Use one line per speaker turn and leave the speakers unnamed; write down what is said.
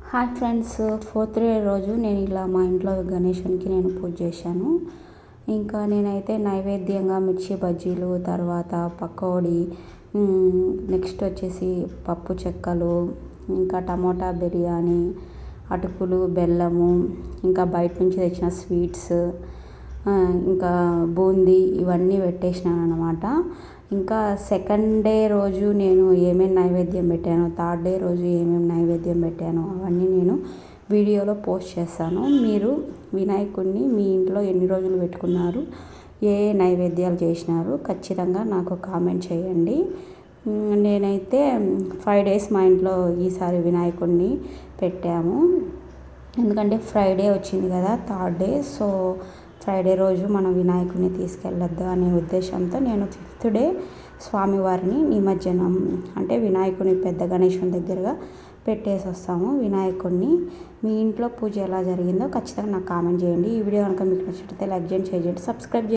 Hi friends, fourth day రోజు నేను ఇలా మా ఇంట్లో గణేశునికి నేను పూజ చేశాను. ఇంకా నేనైతే నైవేద్యంగా మిర్చి బజ్జీలు, తర్వాత పకోడీ, నెక్స్ట్ వచ్చేసి పప్పు చెక్కలు, ఇంకా టమోటా బిర్యానీ, అటుకులు, బెల్లము, ఇంకా బయట నుంచి తెచ్చిన స్వీట్స్, ఇంకా బూందీ ఇవన్నీ పెట్టేసినాను అనమాట. ఇంకా సెకండ్ డే రోజు నేను ఏమేమి నైవేద్యం పెట్టాను, థర్డ్ డే రోజు ఏమేమి నైవేద్యం పెట్టాను అవన్నీ నేను వీడియోలో పోస్ట్ చేస్తాను. మీరు వినాయకుడిని మీ ఇంట్లో ఎన్ని రోజులు పెట్టుకున్నారు, ఏ నైవేద్యాలు చేసినారు ఖచ్చితంగా నాకు కామెంట్ చేయండి. నేనైతే 5 days మా ఇంట్లో ఈసారి వినాయకుడిని పెట్టాము. ఎందుకంటే ఫ్రైడే వచ్చింది కదా, థర్డ్ డే. సో ఫ్రైడే రోజు మనం వినాయకుడిని తీసుకెళ్ళొద్దు అనే ఉద్దేశంతో నేను 5th డే స్వామివారిని నిమజ్జనం అంటే వినాయకుని పెద్ద గణేశుని దగ్గరగా పెట్టేసి వస్తాము వినాయకుడిని. మీ ఇంట్లో పూజ ఎలా జరిగిందో ఖచ్చితంగా నాకు కామెంట్ చేయండి. ఈ వీడియో కనుక మీకు నచ్చినట్లయితే లైక్ చేయండి, షేర్ చేయండి, సబ్స్క్రైబ్ చేయండి.